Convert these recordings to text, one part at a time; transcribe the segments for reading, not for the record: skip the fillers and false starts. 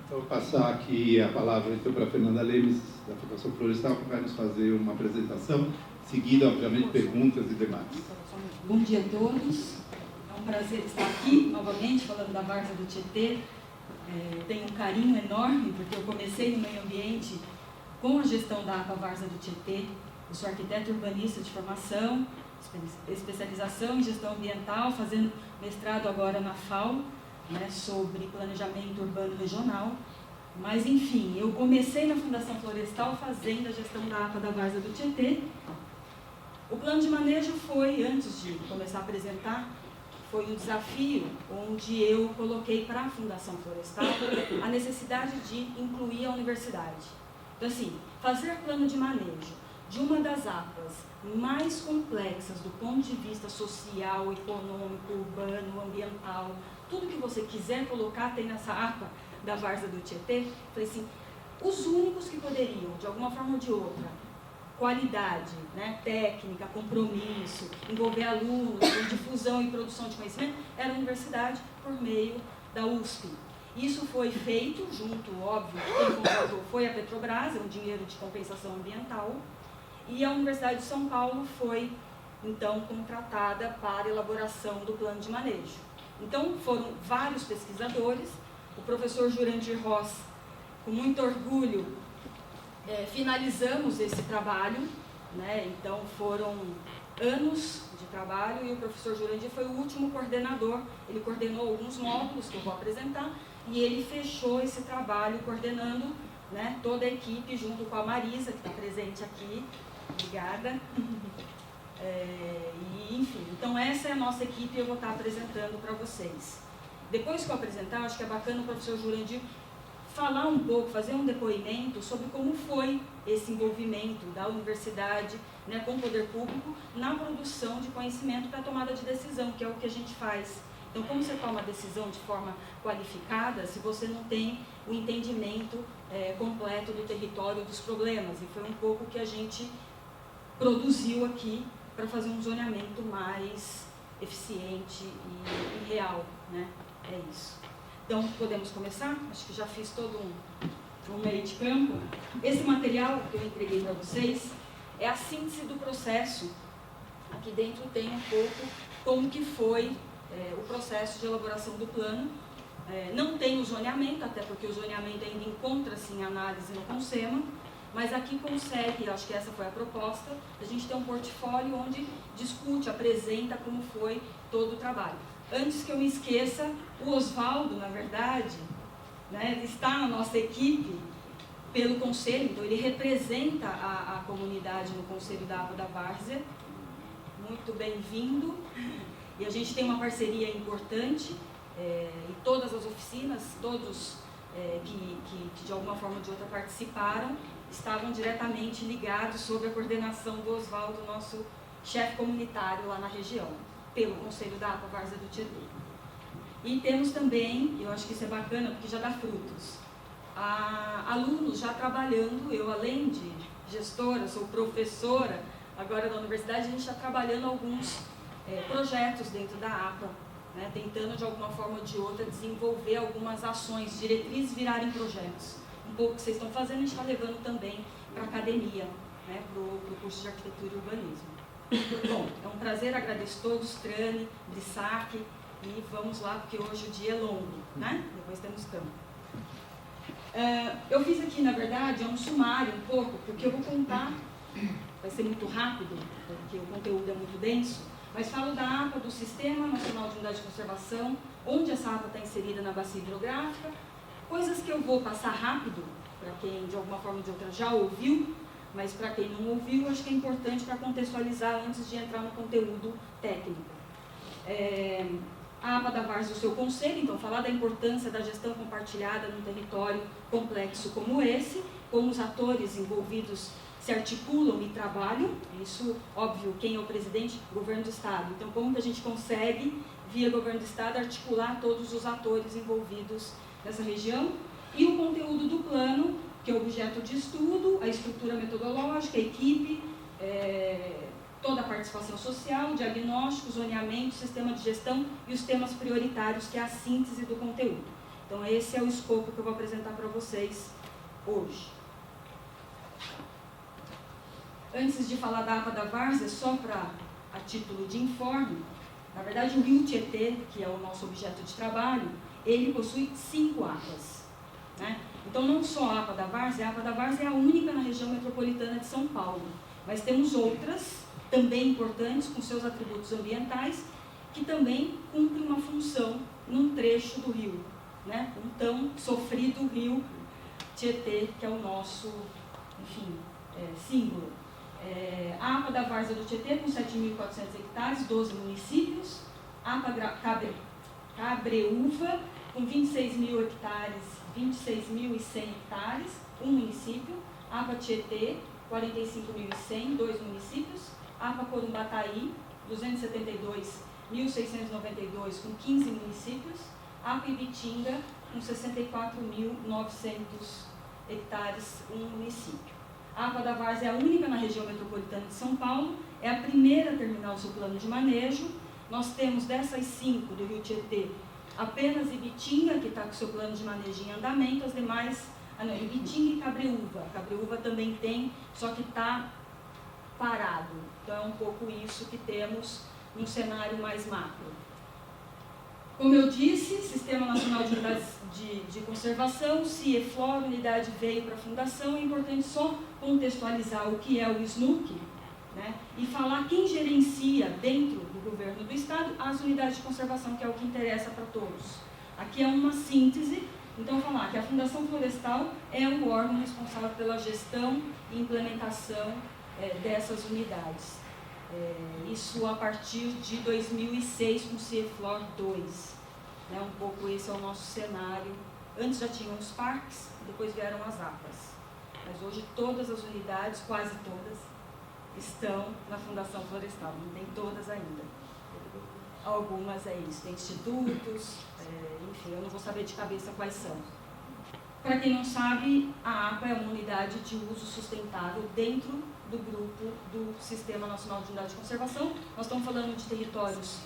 Então, vou passar aqui a palavra então, para a Fernanda Lemes, da Fundação Florestal, que vai nos fazer uma apresentação, seguida, obviamente, perguntas e debates. Bom dia a todos. É um prazer estar aqui novamente, falando da Várzea do Tietê. Tenho um carinho enorme, porque eu comecei no meio ambiente com a gestão da APA Várzea do Tietê. Eu sou arquiteta urbanista de formação, especialização em gestão ambiental, fazendo mestrado agora na FAO, sobre planejamento urbano regional. Mas, enfim, eu comecei na Fundação Florestal fazendo a gestão da APA da Várzea do Tietê. O plano de manejo foi, antes de começar a apresentar, foi um desafio onde eu coloquei para a Fundação Florestal a necessidade de incluir a universidade. Então, assim, fazer plano de manejo de uma das APAs mais complexas do ponto de vista social, econômico, urbano, ambiental, tudo que você quiser colocar tem nessa APA da Várzea do Tietê. Falei assim, os únicos que poderiam, de alguma forma ou de outra, qualidade, técnica, compromisso, envolver alunos, difusão e produção de conhecimento, era a universidade por meio da USP. Isso foi feito junto, óbvio, quem contratou foi a Petrobras, é um dinheiro de compensação ambiental, e a Universidade de São Paulo foi, então, contratada para a elaboração do plano de manejo. Então, foram vários pesquisadores, o professor Jurandir Ross, com muito orgulho, finalizamos esse trabalho, então foram anos de trabalho e o professor Jurandir foi o último coordenador, ele coordenou alguns módulos que eu vou apresentar e ele fechou esse trabalho coordenando toda a equipe junto com a Marisa, que está presente aqui, obrigada. Enfim, então essa é a nossa equipe e eu vou estar apresentando para vocês. Depois que eu apresentar, acho que é bacana o professor Jurandir falar um pouco, fazer um depoimento sobre como foi esse envolvimento da universidade com o poder público na produção de conhecimento para a tomada de decisão, que é o que a gente faz. Então, como você toma a decisão de forma qualificada se você não tem o entendimento completo do território, dos problemas? E foi um pouco que a gente produziu aqui para fazer um zoneamento mais eficiente e real, É isso. Então, podemos começar? Acho que já fiz todo um meio de campo. Esse material que eu entreguei para vocês é a síntese do processo. Aqui dentro tem um pouco como que foi o processo de elaboração do plano. Não tem o zoneamento, até porque o zoneamento ainda encontra-se em análise no CONSEMA, mas aqui consegue, acho que essa foi a proposta, a gente ter um portfólio onde discute, apresenta como foi todo o trabalho. Antes que eu me esqueça, o Oswaldo, na verdade, está na nossa equipe pelo conselho, então ele representa a comunidade no conselho da APA da Várzea. Muito bem-vindo. E a gente tem uma parceria importante em todas as oficinas, todos que de alguma forma ou de outra participaram, estavam diretamente ligados sob a coordenação do Oswaldo, nosso chefe comunitário lá na região, pelo Conselho da APA Várzea do Tietê. E temos também, eu acho que isso é bacana porque já dá frutos, alunos já trabalhando, eu além de gestora, sou professora agora na universidade, a gente está trabalhando alguns projetos dentro da APA, tentando de alguma forma ou de outra desenvolver algumas ações, diretrizes virarem projetos. Um pouco que vocês estão fazendo, a gente está levando também para a academia, para o curso de arquitetura e urbanismo. Bom, é um prazer, agradeço todos, Trane, Brissac, e vamos lá, porque hoje o dia é longo, Depois temos campo. Eu fiz aqui, na verdade, um sumário um pouco, porque eu vou contar, vai ser muito rápido, porque o conteúdo é muito denso, mas falo da APA, do Sistema Nacional de Unidade de Conservação, onde essa APA está inserida na bacia hidrográfica, coisas que eu vou passar rápido, para quem de alguma forma ou de outra já ouviu, mas para quem não ouviu, acho que é importante para contextualizar antes de entrar no conteúdo técnico. A APA da Várzea do seu conselho, então falar da importância da gestão compartilhada num território complexo como esse, como os atores envolvidos se articulam e trabalham, isso, óbvio, quem é o presidente? Governo do Estado. Então, como que a gente consegue, via Governo do Estado, articular todos os atores envolvidos nessa região? E o conteúdo do plano, que é o objeto de estudo, a estrutura metodológica, a equipe, toda a participação social, diagnóstico, zoneamento, sistema de gestão e os temas prioritários, que é a síntese do conteúdo. Então esse é o escopo que eu vou apresentar para vocês hoje. Antes de falar da APA da Várzea, só a título de informe, na verdade o Rio Tietê, que é o nosso objeto de trabalho, ele possui 5 APAs, né? Então não só a APA da Várzea é a única na região metropolitana de São Paulo, mas temos outras, também importantes, com seus atributos ambientais, que também cumprem uma função num trecho do rio, né? Um tão sofrido rio Tietê, que é o nosso, enfim, símbolo. A APA da Várzea do Tietê, com 7.400 hectares, 12 municípios. A APA Cabreúva, com 26.000 hectares, 26.100 hectares, 1 município. A APA Tietê, 45.100, 2 municípios. A APA Corumbataí, 272.692, com 15 municípios. A APA Ibitinga, com 64.900 hectares, 1 município. A APA da Várzea é a única na região metropolitana de São Paulo, é a primeira a terminar o seu plano de manejo. Nós temos dessas 5 do Rio Tietê, apenas Ibitinga, que está com o seu plano de manejo em andamento, as demais, Ibitinga e Cabreúva. Cabreúva também tem, só que está parado. Então é um pouco isso que temos num cenário mais macro. Como eu disse, Sistema Nacional de Unidades de Conservação, CIEFLOR, unidade veio para a fundação. É importante só contextualizar o que é o SNUC, né, e falar quem gerencia dentro do governo do Estado as unidades de conservação, que é o que interessa para todos. Aqui é uma síntese, então falar que a Fundação Florestal é o órgão responsável pela gestão e implementação dessas unidades. Isso a partir de 2006 com o CIEFLOR 2. Né, um pouco esse é o nosso cenário. Antes já tinham os parques, depois vieram as APAs. Mas hoje todas as unidades, quase todas, estão na Fundação Florestal. Não tem todas ainda. Algumas é isso, tem institutos, enfim, eu não vou saber de cabeça quais são. Para quem não sabe, a APA é uma unidade de uso sustentável dentro do grupo do Sistema Nacional de Unidade de Conservação. Nós estamos falando de territórios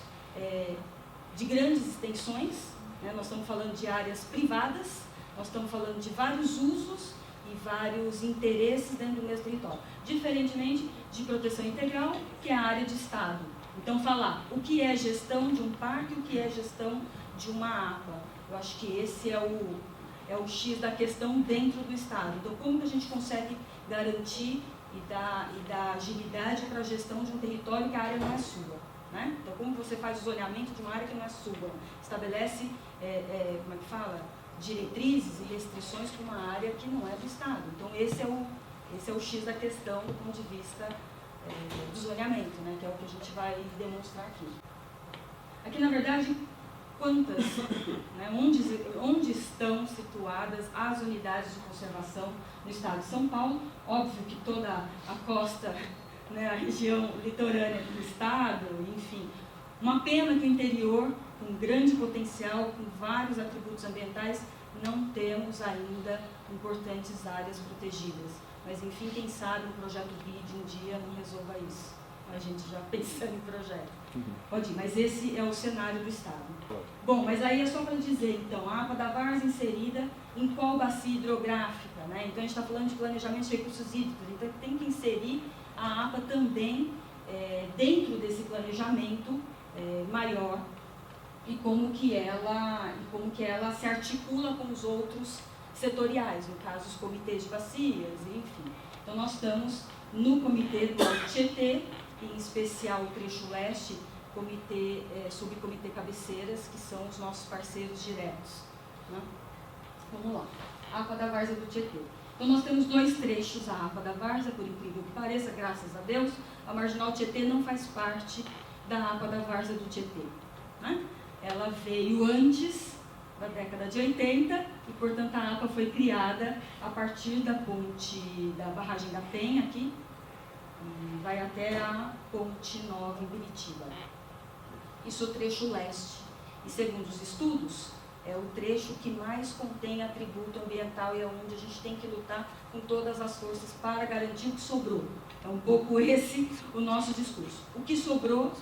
de grandes extensões, né? Nós estamos falando de áreas privadas, nós estamos falando de vários usos e vários interesses dentro do mesmo território. Diferentemente de proteção integral, que é a área de Estado. Então, falar o que é gestão de um parque e o que é gestão de uma APA. Eu acho que esse é o X da questão dentro do Estado. Então, como que a gente consegue garantir e dar agilidade para a gestão de um território que a área não é sua, né? Então, como você faz o zoneamento de uma área que não é sua? Estabelece, como é que fala? Diretrizes e restrições para uma área que não é do Estado. Então, esse é o X da questão do ponto de vista do zoneamento, né? Que é o que a gente vai demonstrar aqui. Aqui, na verdade, quantas, né? Onde estão situadas as unidades de conservação no estado de São Paulo? Óbvio que toda a costa, né, a região litorânea do estado, enfim. Uma pena que o interior, com grande potencial, com vários atributos ambientais, não temos ainda importantes áreas protegidas. Mas, enfim, quem sabe o projeto BID um dia não resolva isso. A gente já pensando em projeto. Pode ir, mas esse é o cenário do Estado. Bom, mas aí é só para dizer, então, a APA da Várzea inserida em qual bacia hidrográfica, né? Então, a gente está falando de planejamento de recursos hídricos, então tem que inserir a APA também dentro desse planejamento maior e como que ela se articula com os outros setoriais, no caso, os comitês de bacias, enfim. Então, nós estamos no comitê do Tietê, em especial o trecho leste, subcomitê cabeceiras, que são os nossos parceiros diretos, né? Vamos lá. APA da Várzea do Tietê. Então, nós temos 2 trechos, a APA da Várzea, por incrível que pareça, graças a Deus, a Marginal Tietê não faz parte da APA da Várzea do Tietê, né? Ela veio antes da década de 80 e, portanto, a APA foi criada a partir da ponte da barragem da Penha, aqui, e vai até a Ponte Nova em Biritiba. Isso é o trecho leste. E, segundo os estudos, é o trecho que mais contém atributo ambiental e é onde a gente tem que lutar com todas as forças para garantir o que sobrou. É um pouco esse o nosso discurso. O que sobrou,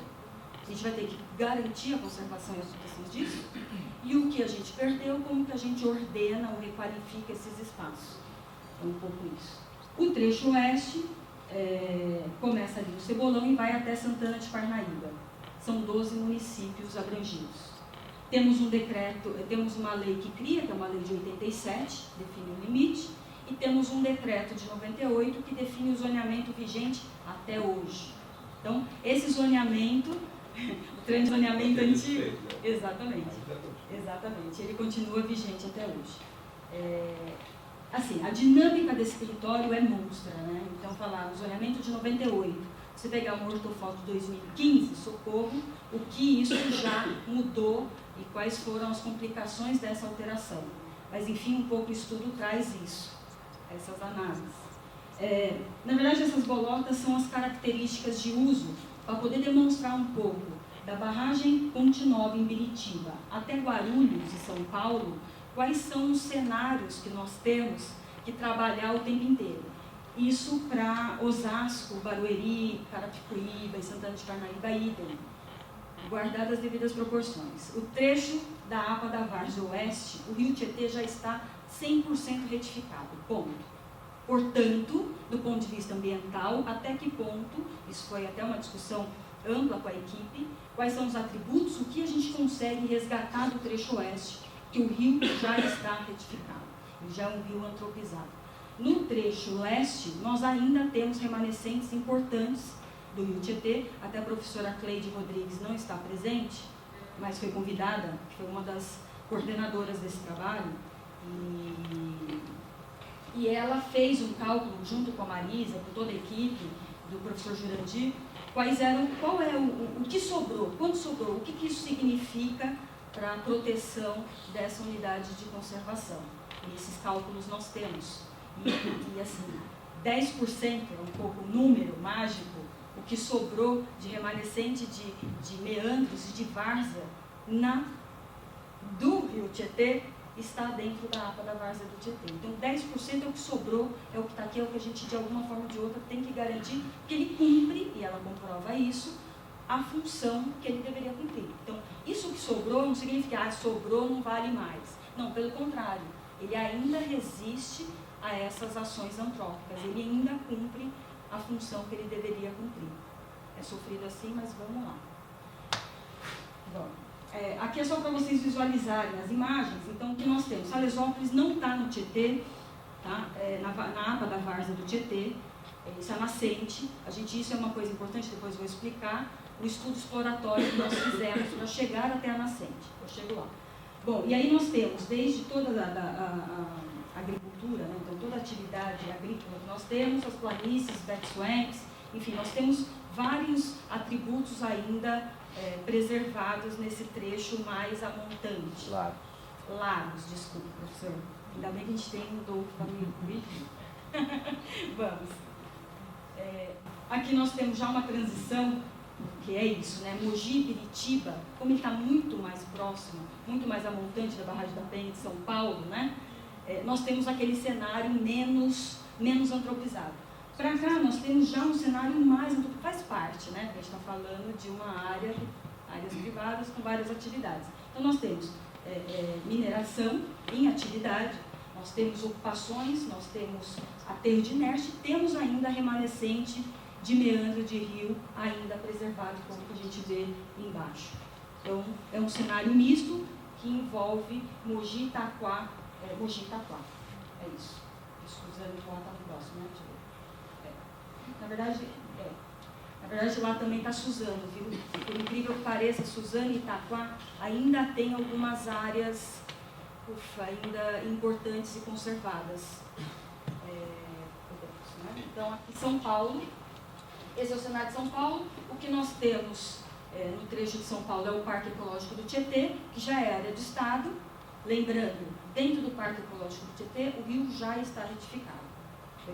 a gente vai ter que garantir a conservação e a proteção disso e o que a gente perdeu, como que a gente ordena ou requalifica esses espaços. É um pouco isso. O trecho oeste começa ali no Cebolão e vai até Santana de Parnaíba. São 12 municípios abrangidos. Temos um decreto, temos uma lei que cria, que é uma lei de 87, define o limite, e temos um decreto de 98 que define o zoneamento vigente até hoje. Então, esse zoneamento, o transzoneamento antigo, exatamente, ele continua vigente até hoje. Assim, a dinâmica desse território é monstra, né? Então, falar do zoneamento de 98, você pegar uma ortofoto de 2015, socorro, o que isso já mudou e quais foram as complicações dessa alteração. Mas, enfim, um pouco o estudo traz isso, essas análises. Na verdade, essas bolotas são as características de uso para poder demonstrar um pouco da barragem Ponte Nova em Biritiba até Guarulhos e São Paulo, quais são os cenários que nós temos que trabalhar o tempo inteiro. Isso para Osasco, Barueri, Carapicuíba e Santana de Parnaíba, idem, guardadas as devidas proporções. O trecho da APA da Várzea Oeste, o Rio Tietê já está 100% retificado, ponto. Portanto, do ponto de vista ambiental, até que ponto, isso foi até uma discussão ampla com a equipe, quais são os atributos, o que a gente consegue resgatar do trecho oeste, que o rio já está retificado, ele já é um rio antropizado. No trecho leste, nós ainda temos remanescentes importantes do Rio Tietê, até a professora Cleide Rodrigues não está presente, mas foi convidada, foi uma das coordenadoras desse trabalho, e ela fez um cálculo junto com a Marisa, com toda a equipe do professor Jurandir, qual é o que sobrou, quanto sobrou, o que isso significa para a proteção dessa unidade de conservação. E esses cálculos nós temos. E assim, 10% é um pouco o número mágico, o que sobrou de remanescente de meandros e de várzea do Rio Tietê está dentro da APA da Várzea do Tietê. Então, 10% é o que sobrou, é o que está aqui, é o que a gente, de alguma forma ou de outra, tem que garantir que ele cumpre, e ela comprova isso, a função que ele deveria cumprir. Então, isso que sobrou não significa que sobrou não vale mais. Não, pelo contrário, ele ainda resiste a essas ações antrópicas, ele ainda cumpre a função que ele deveria cumprir. É sofrido assim, mas vamos lá. Bom, aqui é só para vocês visualizarem as imagens. Então, o que nós temos? Salesópolis não está no Tietê, tá? Na APA da Várzea do Tietê, isso é a nascente. Isso é uma coisa importante, depois eu vou explicar. O estudo exploratório que nós fizemos para chegar até a nascente. Eu chego lá. Bom, e aí nós temos, desde toda a agricultura, né? Então toda a atividade agrícola que nós temos, as planícies, backswamps, enfim, nós temos vários atributos ainda preservados nesse trecho mais amontante. Lagos, desculpa, professor. Ainda bem que a gente tem um Dolfo para me corrigir. Vamos. Aqui nós temos já uma transição, que é isso, né? Mogi e Biritiba, como ele está muito mais próximo, muito mais a montante da barragem da Penha de São Paulo, né? Nós temos aquele cenário menos antropizado. Para cá nós temos já um cenário mais antropizado, faz parte, né? A gente está falando de uma áreas privadas com várias atividades. Então nós temos mineração em atividade, nós temos ocupações, nós temos aterro de inércia, temos ainda remanescente de meandro de rio ainda preservado, como a gente vê embaixo. Então, é um cenário misto que envolve Mogi e Itaquá. Mogi e Itaquá. É isso. Suzano e Itaquá está no próximo, né? Na verdade, lá também está Suzano, viu? Por incrível que pareça, Suzano e Itaquá ainda tem algumas áreas ainda importantes e conservadas. Então, aqui São Paulo. Esse é o cenário de São Paulo. O que nós temos no trecho de São Paulo é o Parque Ecológico do Tietê, que já é área do Estado. Lembrando, dentro do Parque Ecológico do Tietê, o rio já está retificado.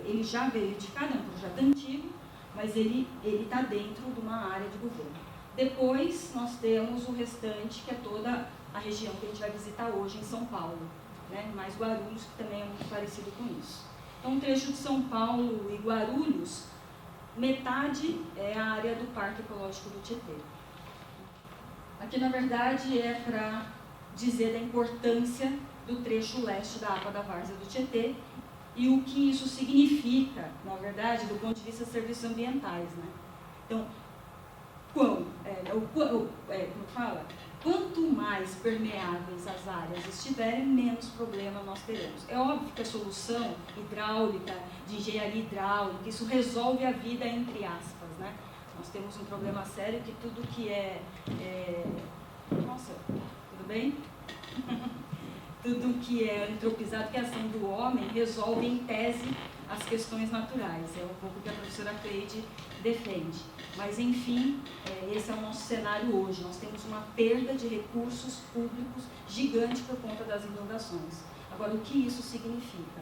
Ele já veio retificado, é um projeto antigo, mas ele está dentro de uma área de governo. Depois, nós temos o restante, que é toda a região que a gente vai visitar hoje em São Paulo, né? Mais Guarulhos, que também é muito parecido com isso. Então, o trecho de São Paulo e Guarulhos, metade é a área do Parque Ecológico do Tietê. Aqui, na verdade, é para dizer da importância do trecho leste da APA da Várzea do Tietê e o que isso significa, na verdade, do ponto de vista de serviços ambientais, né? Então, quanto mais permeáveis as áreas estiverem, menos problema nós teremos. É óbvio que a solução hidráulica, de engenharia hidráulica, isso resolve a vida entre aspas, né? Nós temos um problema sério que tudo que nossa, tudo bem? Tudo que é antropizado, que é a ação do homem, resolve em tese as questões naturais. É um pouco o que a professora Cleide defende. Mas, enfim, esse é o nosso cenário hoje. Nós temos uma perda de recursos públicos gigante por conta das inundações. Agora, o que isso significa?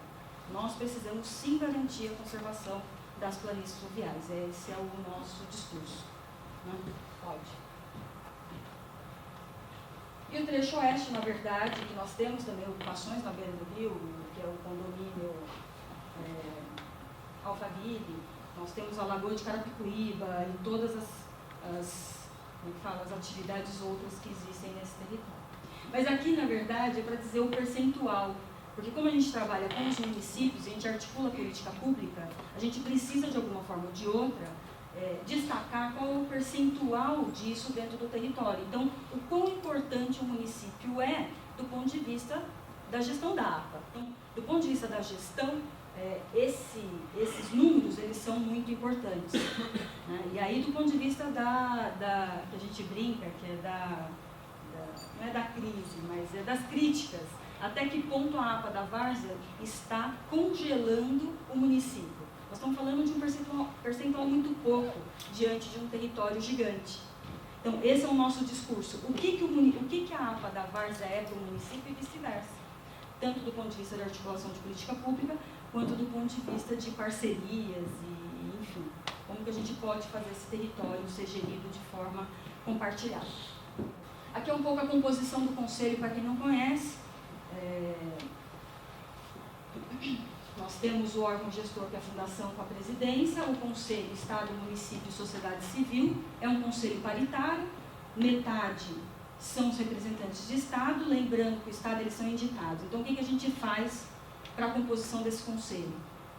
Nós precisamos sim garantir a conservação das planícies fluviais. Esse é o nosso discurso. Pode. E o trecho oeste, na verdade, que nós temos também ocupações na beira do rio, que é o condomínio Alphaville, nós temos a Lagoa de Carapicuíba e todas as atividades outras que existem nesse território. Mas aqui, na verdade, é para dizer o percentual, porque como a gente trabalha com os municípios, a gente articula a política pública, a gente precisa, de alguma forma ou de outra, destacar qual é o percentual disso dentro do território. Então, o quão importante o município é do ponto de vista da gestão da APA. Então, do ponto de vista da gestão, esses números, eles são muito importantes. Né? E aí, do ponto de vista que a gente brinca, que é não é da crise, mas é das críticas, até que ponto a APA da Várzea está congelando o município. Nós estamos falando de um percentual muito pouco diante de um território gigante. Então, esse é o nosso discurso. O que a APA da Várzea é para o município e vice-versa? Tanto do ponto de vista de articulação de política pública, quanto do ponto de vista de parcerias e, enfim, como que a gente pode fazer esse território ser gerido de forma compartilhada. Aqui é um pouco a composição do conselho, para quem não conhece. Nós temos o órgão gestor, que é a Fundação com a presidência, o Conselho, Estado, Município e Sociedade Civil, é um conselho paritário, metade são os representantes de Estado, lembrando que o Estado eles são indicados. Então, o que a gente faz para a composição desse conselho?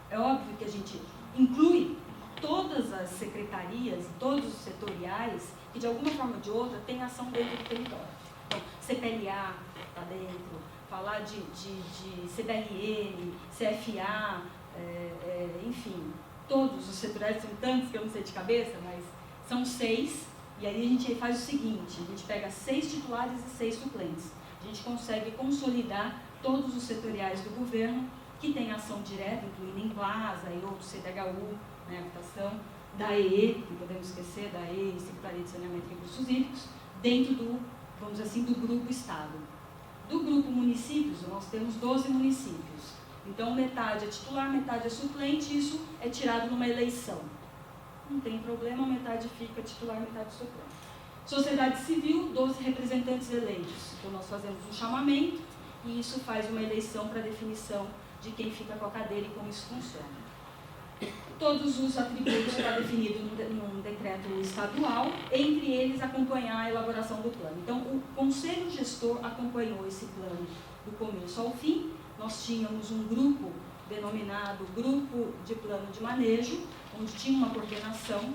É óbvio que a gente inclui todas as secretarias, todos os setoriais, que de alguma forma ou de outra têm ação dentro do território. Então, CPLA está dentro, falar de CBRN, CFA, enfim, todos os setoriais, são tantos que eu não sei de cabeça, mas são 6, e aí a gente faz o seguinte, a gente pega 6 titulares e 6 suplentes. A gente consegue consolidar todos os setoriais do governo que têm ação direta, incluindo Emplasa e outros, CDHU, né, habitação, da EE, não podemos esquecer, da EE, Secretaria de Saneamento e Recursos Hídricos, dentro do, vamos dizer assim, do grupo Estado. Do grupo municípios, nós temos 12 municípios. Então, metade é titular, metade é suplente, isso é tirado numa eleição. Não tem problema, metade fica titular, metade suplente. Sociedade civil, 12 representantes eleitos. Então, nós fazemos um chamamento e isso faz uma eleição para definição de quem fica com a cadeira e como isso funciona. Todos os atributos estão definidos num decreto estadual, entre eles acompanhar a elaboração do plano. Então, o Conselho Gestor acompanhou esse plano do começo ao fim. Nós tínhamos um grupo denominado Grupo de Plano de Manejo, onde tinha uma coordenação.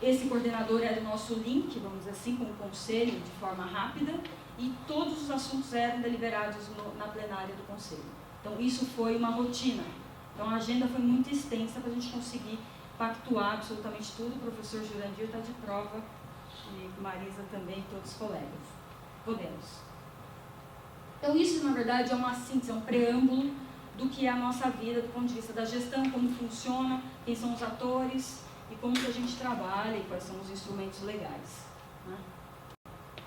Esse coordenador era o nosso link, vamos dizer assim, com o Conselho, de forma rápida, e todos os assuntos eram deliberados na plenária do Conselho. Então, isso foi uma rotina. Então, a agenda foi muito extensa para a gente conseguir pactuar absolutamente tudo. O professor Jurandir está de prova, e Marisa também, todos os colegas. Podemos. Então, isso, na verdade, é uma síntese, é um preâmbulo do que é a nossa vida, do ponto de vista da gestão, como funciona, quem são os atores e como que a gente trabalha e quais são os instrumentos legais. Né?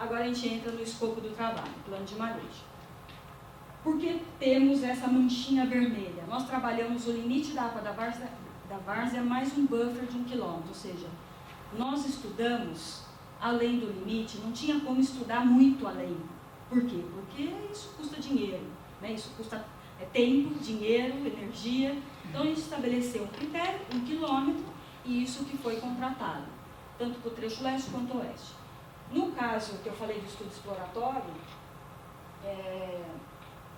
Agora, a gente entra no escopo do trabalho, plano de manejo. Por que temos essa manchinha vermelha? Nós trabalhamos o limite da APA da Várzea mais um buffer de 1 quilômetro, ou seja, nós estudamos além do limite, não tinha como estudar muito além. Por quê? Porque isso custa dinheiro, né? Isso custa tempo, dinheiro, energia. Então a gente estabeleceu um critério, 1 quilômetro, e isso que foi contratado, tanto para o trecho leste quanto o oeste. No caso que eu falei do estudo exploratório,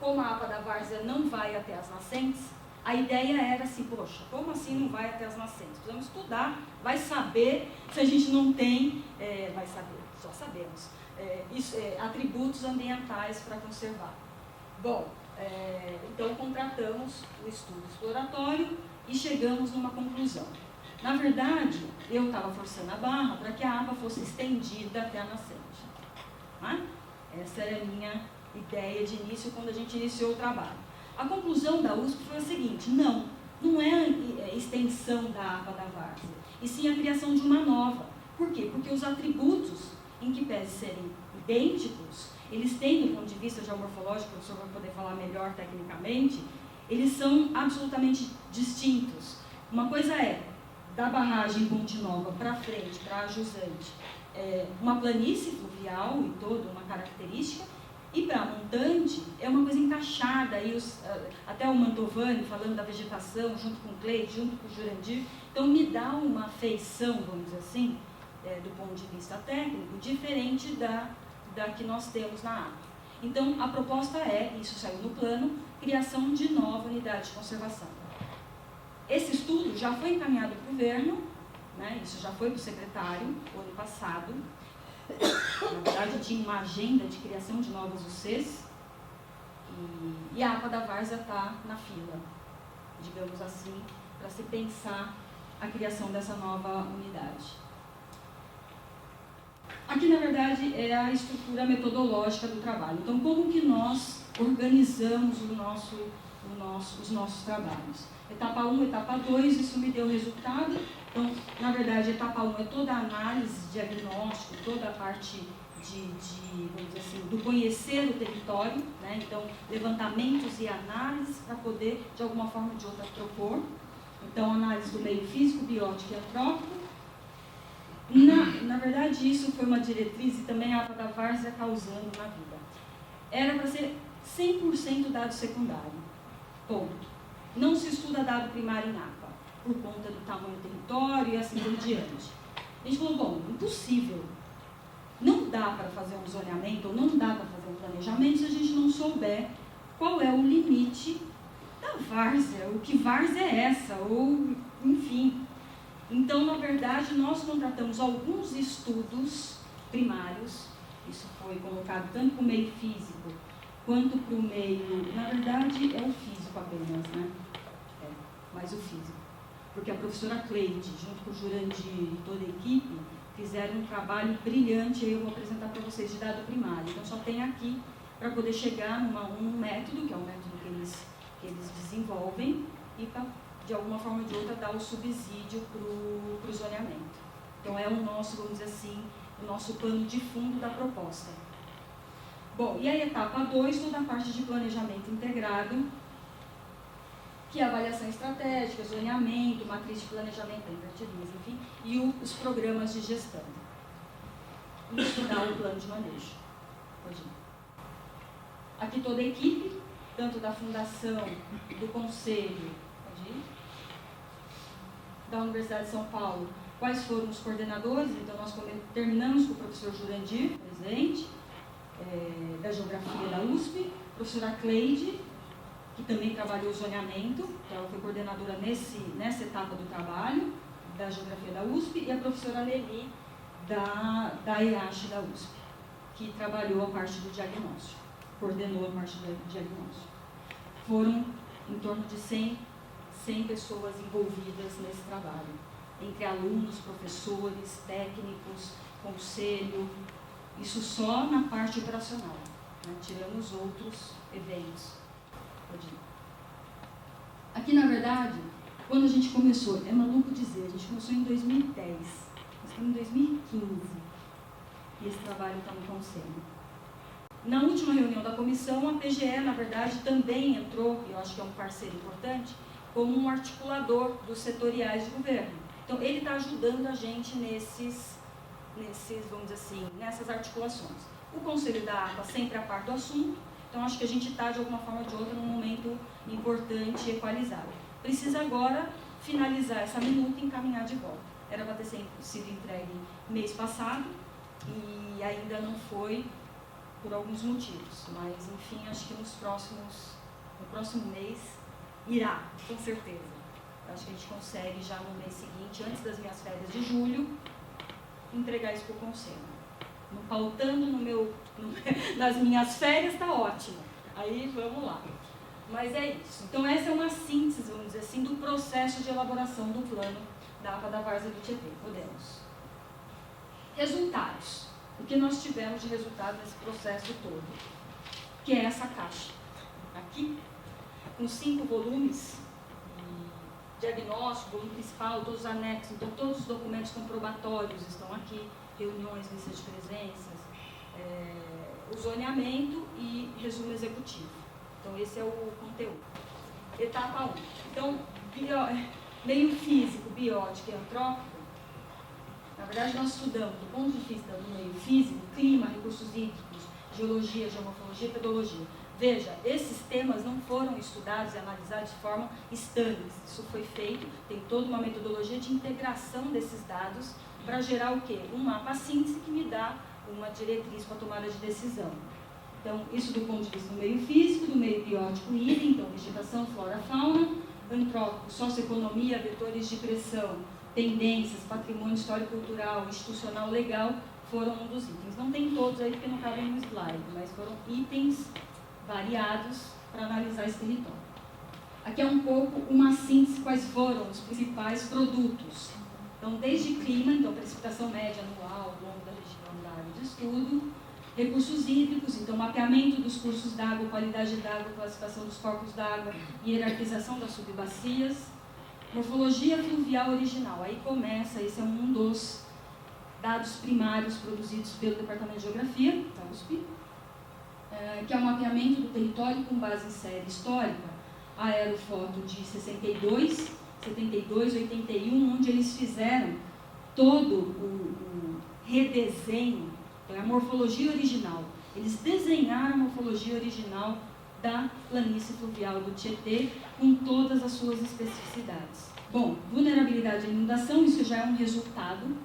como a APA da várzea não vai até as nascentes, a ideia era assim, poxa, como assim não vai até as nascentes? Precisamos estudar, vai saber se a gente não tem, vai saber, só sabemos, atributos ambientais para conservar. Bom, então contratamos o estudo exploratório e chegamos numa conclusão. Na verdade, eu estava forçando a barra para que a APA fosse estendida até a nascente. Né? Essa era a minha ideia de início quando a gente iniciou o trabalho. A conclusão da USP foi a seguinte: não é a extensão da APA da várzea, e sim a criação de uma nova. Por quê? Porque os atributos, em que pese serem idênticos, eles têm, do ponto de vista geomorfológico, o professor vai poder falar melhor tecnicamente, eles são absolutamente distintos. Uma coisa é, da barragem Ponte Nova para frente, para a Jusante, uma planície fluvial e toda uma característica, e para a montante é uma coisa encaixada, e até o Mantovani falando da vegetação, junto com o Cleide, junto com o Jurandir, então me dá uma feição, vamos dizer assim, do ponto de vista técnico, diferente da que nós temos na APA. Então, a proposta isso saiu no plano, criação de nova unidade de conservação. Esse estudo já foi encaminhado para o governo, né, isso já foi para o secretário, o ano passado. Na verdade, tinha uma agenda de criação de novas UCs, e a APA da várzea está na fila, digamos assim, para se pensar a criação dessa nova unidade. Aqui, na verdade, é a estrutura metodológica do trabalho. Então, como que nós organizamos os nossos trabalhos? Etapa 1, etapa 2, isso me deu resultado. Então, na verdade, etapa 1 é toda a análise, diagnóstico, toda a parte vamos dizer assim, do conhecer o território, né? Então, levantamentos e análises para poder, de alguma forma ou de outra, propor. Então, análise do meio físico, biótico e antrópico. Na verdade, isso foi uma diretriz e também a APA da várzea causando na vida. Era para ser 100% dado secundário. Ponto. Não se estuda dado primário em APA, por conta do tamanho do território e assim por diante. A gente falou, bom, impossível. Não dá para fazer um zoneamento, ou não dá para fazer um planejamento se a gente não souber qual é o limite da várzea, o que várzea é essa, ou enfim. Então, na verdade, nós contratamos alguns estudos primários, isso foi colocado tanto para o meio físico, quanto para o meio, na verdade, é o físico apenas, né? Mais o físico. Porque a professora Cleide, junto com o Jurandir e toda a equipe, fizeram um trabalho brilhante, eu vou apresentar para vocês de dado primário. Então, só tem aqui para poder chegar num método, que é o método que eles desenvolvem, e para, de alguma forma ou de outra, dar o subsídio para o zoneamento. Então, é o nosso, vamos dizer assim, o nosso pano de fundo da proposta. Bom, e a etapa 2, toda a parte de planejamento integrado, que é avaliação estratégica, zoneamento, matriz de planejamento, enfim, e os programas de gestão. E estudar o plano de manejo. Pode ir. Aqui toda a equipe, tanto da fundação, do conselho, pode ir, da Universidade de São Paulo, quais foram os coordenadores. Então, nós terminamos com o professor Jurandir, presente, da Geografia da USP, professora Cleide, que também trabalhou o zoneamento, ela foi coordenadora nessa etapa do trabalho, da Geografia da USP, e a professora Leli, da EASH da USP, que trabalhou a parte do diagnóstico, coordenou a parte do diagnóstico. Foram em torno de 100 pessoas envolvidas nesse trabalho, entre alunos, professores, técnicos, conselho, isso só na parte operacional, né? Tirando os outros eventos. Aqui, na verdade, quando a gente começou, é maluco dizer, a gente começou em 2010, nós estamos em 2015, e esse trabalho está no conselho. Na última reunião da comissão, a PGE, na verdade, também entrou, e eu acho que é um parceiro importante, como um articulador dos setoriais de governo. Então, ele está ajudando a gente nesses, vamos dizer assim, nessas articulações. O Conselho da APA sempre a par do assunto, então acho que a gente está, de alguma forma ou de outra, num momento importante e equalizado. Precisa agora finalizar essa minuta e encaminhar de volta. Era para ter sido entregue mês passado, e ainda não foi por alguns motivos, mas enfim, acho que no próximo mês irá, com certeza. Acho que a gente consegue já no mês seguinte, antes das minhas férias de julho, entregar isso para o conselho. Não pautando nas minhas férias, está ótimo. Aí vamos lá. Mas é isso. Então essa é uma síntese, vamos dizer assim, do processo de elaboração do plano da APA da Várzea do Tietê. Podemos. Resultados. O que nós tivemos de resultado nesse processo todo? Que é essa caixa. Aqui, com 5 volumes, diagnóstico, volume principal, todos os anexos, então todos os documentos comprobatórios estão aqui, reuniões, listas de presenças, o zoneamento e resumo executivo. Então esse é o conteúdo. Etapa 1. Então, meio físico, biótico e antrópico, na verdade nós estudamos do ponto de vista do meio físico, clima, recursos hídricos, geologia, geomorfologia e pedologia. Veja, esses temas não foram estudados e analisados de forma estânime. Isso foi feito, tem toda uma metodologia de integração desses dados para gerar o quê? Um mapa síntese que me dá uma diretriz para a tomada de decisão. Então, isso do ponto de vista do meio físico, do meio biótico e hídrico, então, vegetação, flora, fauna, antrópico, socioeconomia, vetores de pressão, tendências, patrimônio histórico-cultural, institucional, legal, foram um dos itens. Não tem todos aí porque não cabem no slide, mas foram itens variados para analisar esse território. Aqui é um pouco uma síntese quais foram os principais produtos. Então, desde clima, então precipitação média anual, ao longo da região da área de estudo, recursos hídricos, então mapeamento dos cursos d'água, qualidade d'água, classificação dos corpos d'água, hierarquização das subbacias, morfologia fluvial original. Aí começa, esse é um dos dados primários produzidos pelo Departamento de Geografia, da USP, que é o mapeamento do território com base em série histórica, aerofoto de 62, 72, 81, onde eles fizeram todo o redesenho, a morfologia original. Eles desenharam a morfologia original da planície fluvial do Tietê, com todas as suas especificidades. Bom, vulnerabilidade à inundação, isso já é um resultado,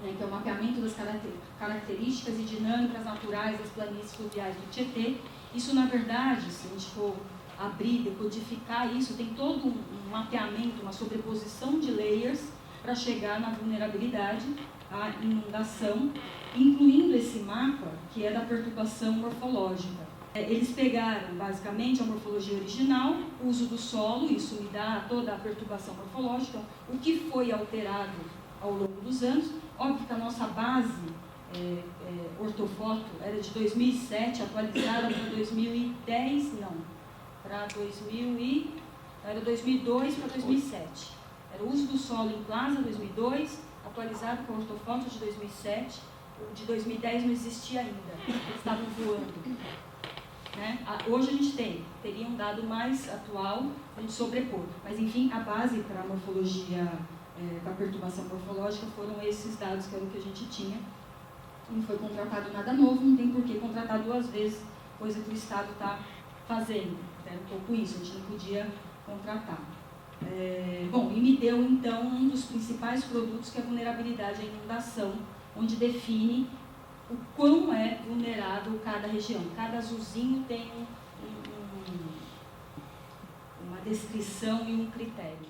que é o mapeamento das características e dinâmicas naturais das planícies fluviais do Tietê. Isso, na verdade, se a gente for abrir, decodificar isso, tem todo um mapeamento, uma sobreposição de layers para chegar na vulnerabilidade à inundação, incluindo esse mapa, que é da perturbação morfológica. Eles pegaram, basicamente, a morfologia original, o uso do solo, isso me dá toda a perturbação morfológica, o que foi alterado ao longo dos anos. Óbvio que a nossa base ortofoto era de 2007, atualizada para 2010, não, para 2002 para 2007. Era o uso do solo em Plaza, 2002, atualizado com a ortofoto de 2007, o de 2010 não existia ainda, eles estavam voando. Né? Hoje a gente teria um dado mais atual para a gente sobrepor, mas enfim, a base para a morfologia da perturbação morfológica foram esses dados que era o que a gente tinha. Não foi contratado nada novo, não tem por que contratar 2 vezes, coisa que o Estado está fazendo. Era um pouco isso, a gente não podia contratar. Bom, e me deu então um dos principais produtos, que é a vulnerabilidade à inundação, onde define o quão é vulnerável cada região. Cada azulzinho tem uma descrição e um critério.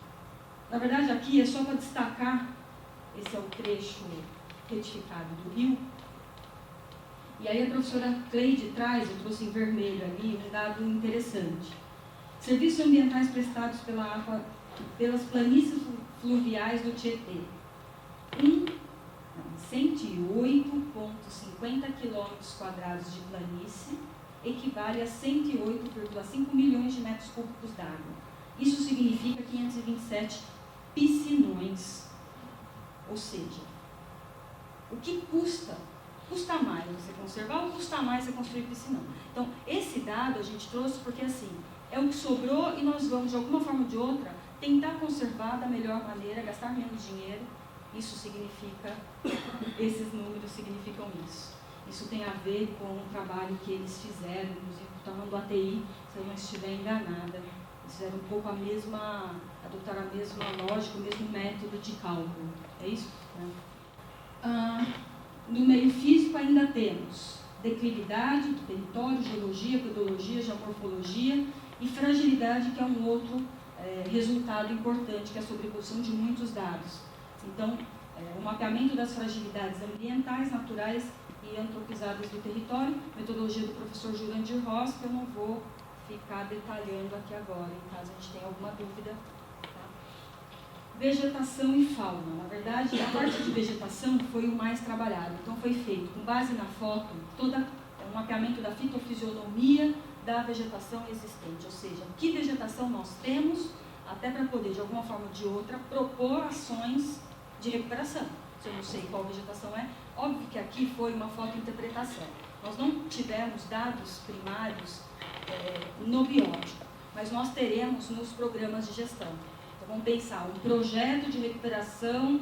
Na verdade, aqui é só para destacar, esse é o trecho retificado do rio, e aí a professora Cleide traz, eu trouxe em vermelho ali, um dado interessante. Serviços ambientais prestados pela APA pelas planícies fluviais do Tietê. 108,50 km² de planície equivale a 108,5 milhões de metros cúbicos d'água. Isso significa 527 piscinões. Ou seja, o que custa? Custa mais você conservar ou custa mais você construir piscinão? Então, esse dado a gente trouxe porque, assim, é o que sobrou e nós vamos, de alguma forma ou de outra, tentar conservar da melhor maneira, gastar menos dinheiro. Isso significa, esses números significam isso. Isso tem a ver com o trabalho que eles fizeram, inclusive falando do ATI, se eu não estiver enganada. Eles fizeram um pouco adotaram a mesma lógica, o mesmo método de cálculo. É isso? No meio físico ainda temos declividade do território, geologia, pedologia, geomorfologia e fragilidade, que é um outro resultado importante, que é a sobreposição de muitos dados. Então, o mapeamento das fragilidades ambientais, naturais e antropizadas do território, metodologia do professor Jurandir Ross, que eu não vou ficar detalhando aqui agora, em caso a gente tenha alguma dúvida. Tá? Vegetação e fauna. Na verdade, a parte de vegetação foi o mais trabalhado. Então, foi feito, com base na foto, todo o mapeamento da fitofisionomia da vegetação existente, ou seja, que vegetação nós temos, até para poder, de alguma forma ou de outra, propor ações de recuperação. Se eu não sei qual vegetação é, óbvio que aqui foi uma fotointerpretação. Nós não tivemos dados primários no biótico, mas nós teremos nos programas de gestão. Então, vamos pensar, um projeto de recuperação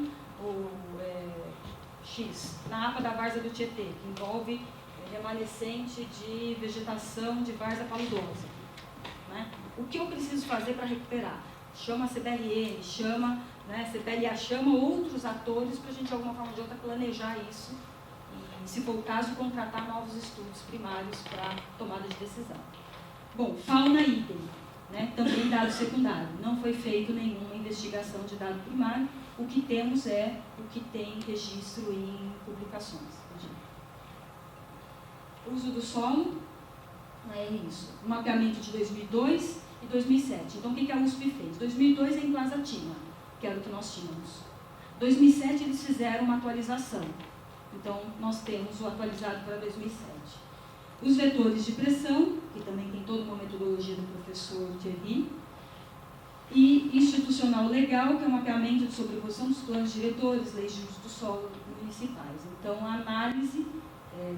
X, na APA da Várzea do Tietê, que envolve remanescente de vegetação de várzea paludosa. Né? O que eu preciso fazer para recuperar? Chama a CBRN, chama, né, CPLA chama outros atores para a gente, de alguma forma ou de outra, planejar isso e, se for o caso, contratar novos estudos primários para tomada de decisão. Bom, fauna idem, né, também dado secundário. Não foi feito nenhuma investigação de dado primário. O que temos é o que tem registro em publicações. Uso do solo, é isso. O mapeamento de 2002 e 2007. Então, o que a USP fez? 2002 a Emplasa tinha, que era o que nós tínhamos. 2007 eles fizeram uma atualização. Então, nós temos o atualizado para 2007. Os vetores de pressão, que também tem toda uma metodologia do professor Thierry. E institucional legal, que é o mapeamento de sobreposição dos planos diretores, leis de uso do solo municipais. Então, a análise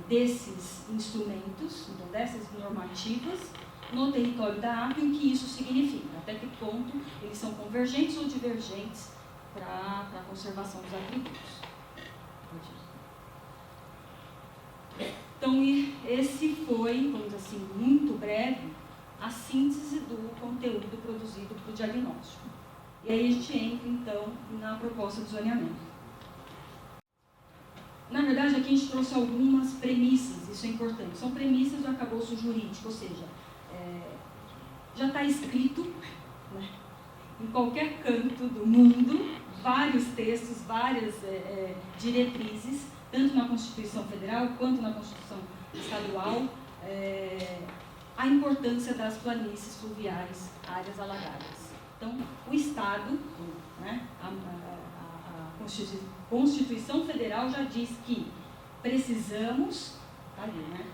desses instrumentos, então dessas normativas, no território da APA, e o que isso significa, até que ponto eles são convergentes ou divergentes para a conservação dos atributos. Então, esse foi, vamos dizer assim, muito breve, a síntese do conteúdo produzido para o diagnóstico. E aí a gente entra, então, na proposta de zoneamento. Na verdade, aqui a gente trouxe algumas premissas, isso é importante. São premissas do arcabouço jurídico, ou seja, já está escrito, né, em qualquer canto do mundo, vários textos, várias diretrizes, tanto na Constituição Federal quanto na Constituição Estadual, a importância das planícies fluviais, áreas alagadas. Então, o Estado, né, a Constituição Federal já diz que precisamos, tá ali, né,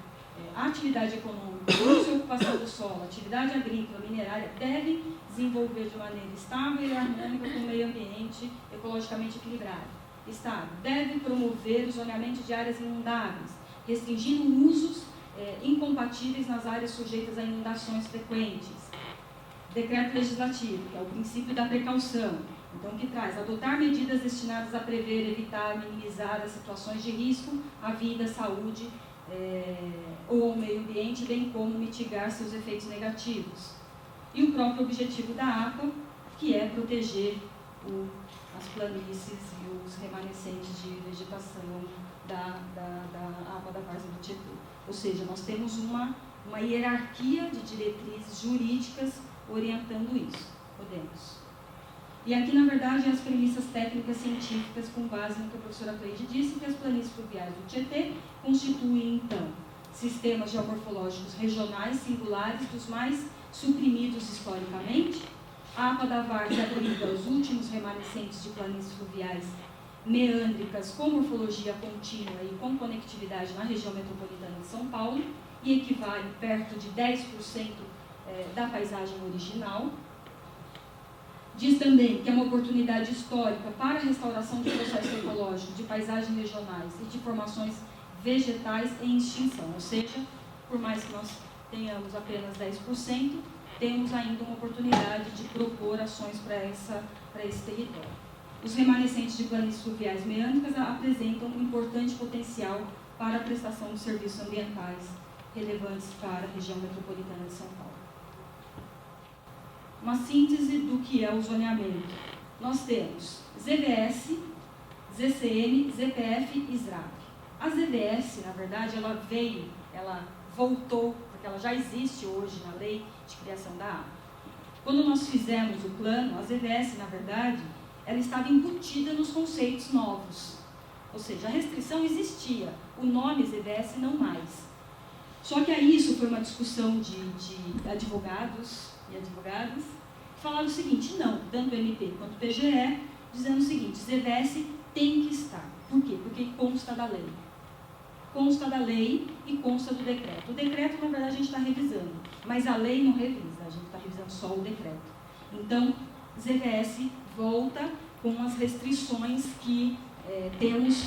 a atividade econômica, uso e ocupação do solo, atividade agrícola, minerária, deve desenvolver de maneira estável e harmônica com o meio ambiente ecologicamente equilibrado. Estado deve promover o zoneamento de áreas inundáveis, restringindo usos incompatíveis nas áreas sujeitas a inundações frequentes. Decreto legislativo, que é o princípio da precaução, então que traz adotar medidas destinadas a prever, evitar, minimizar as situações de risco à vida, à saúde ou ao meio ambiente, bem como mitigar seus efeitos negativos. E o próprio objetivo da APA, que é proteger as planícies e os remanescentes de vegetação da APA da Várzea do Tietê. Ou seja, nós temos uma hierarquia de diretrizes jurídicas orientando isso. Podemos. E aqui, na verdade, as premissas técnicas científicas com base no que a professora Cleide disse, que as planícies fluviais do Tietê constituem, então, sistemas geomorfológicos regionais singulares dos mais suprimidos historicamente. A APA da Várzea abriga os últimos remanescentes de planícies fluviais meândricas com morfologia contínua e com conectividade na região metropolitana de São Paulo e equivale perto de 10% da paisagem original. Diz também que é uma oportunidade histórica para a restauração de processos ecológicos, de paisagens regionais e de formações vegetais em extinção, ou seja, por mais que nós tenhamos apenas 10%, temos ainda uma oportunidade de propor ações para esse território. Os remanescentes de planícies fluviais meândricas apresentam um importante potencial para a prestação de serviços ambientais relevantes para a região metropolitana de São Paulo. Uma síntese do que é o zoneamento. Nós temos ZVS, ZCM, ZPF e SRAP. A ZVS, na verdade, ela voltou, porque ela já existe hoje na lei de criação da APA. Quando nós fizemos o plano, a ZVS, na verdade, ela estava embutida nos conceitos novos. Ou seja, a restrição existia, o nome ZVS não mais. Só que aí isso foi uma discussão de advogados e advogadas, que falaram o seguinte, não, tanto o MP quanto o PGE, dizendo o seguinte, ZVS tem que estar. Por quê? Porque consta da lei. Consta da lei e consta do decreto. O decreto, na verdade, a gente está revisando, mas a lei não revisa, a gente está revisando só o decreto. Então, ZVS volta com as restrições que temos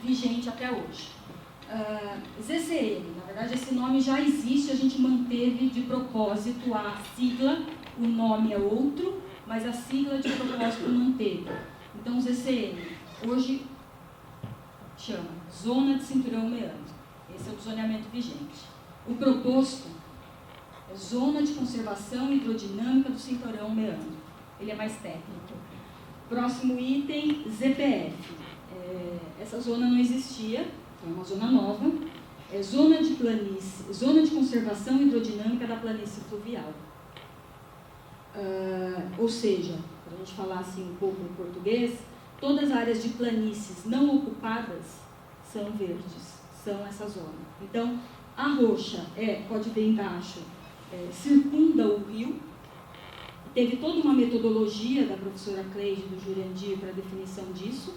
vigente até hoje. ZCM, na verdade, esse nome já existe, a gente manteve de propósito a sigla, o nome é outro, mas a sigla de propósito manteve. Então, ZCM, hoje chama Zona de Cinturão Meandro. Esse é o zoneamento vigente. O proposto é Zona de Conservação Hidrodinâmica do Cinturão Meandro. Ele é mais técnico. Próximo item, ZPF. Essa zona não existia, é uma zona nova. É Zona de Planície, Zona de Conservação Hidrodinâmica da Planície Fluvial. Ou seja, para a gente falar assim um pouco em português, todas as áreas de planícies não ocupadas são verdes, são essa zona. Então, a roxa pode ver embaixo, circunda o rio. Teve toda uma metodologia da professora Cleide do Jurandir para a definição disso.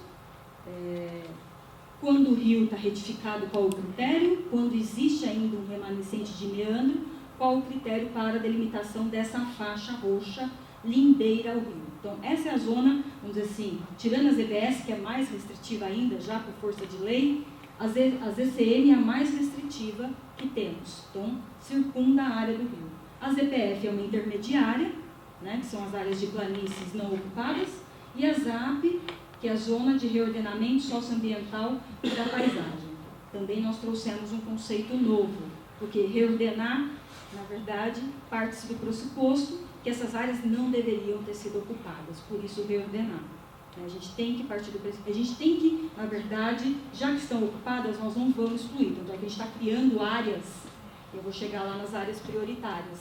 Quando o rio está retificado, qual o critério? Quando existe ainda um remanescente de meandro, qual o critério para a delimitação dessa faixa roxa lindeira ao rio? Então, essa é a zona, vamos dizer assim, tirando a ZBS, que é mais restritiva ainda, já por força de lei, a ZCM é a mais restritiva que temos. Então, circunda a área do rio. A ZPF é uma intermediária, né, que são as áreas de planícies não ocupadas, e a ZAP, que é a Zona de Reordenamento Socioambiental e da Paisagem. Também nós trouxemos um conceito novo, porque reordenar, na verdade, parte-se do pressuposto que essas áreas não deveriam ter sido ocupadas, por isso reordenar. A gente tem que partir do pressuposto, a gente tem que, na verdade, já que estão ocupadas, nós não vamos excluir, então a gente está criando áreas, eu vou chegar lá nas áreas prioritárias.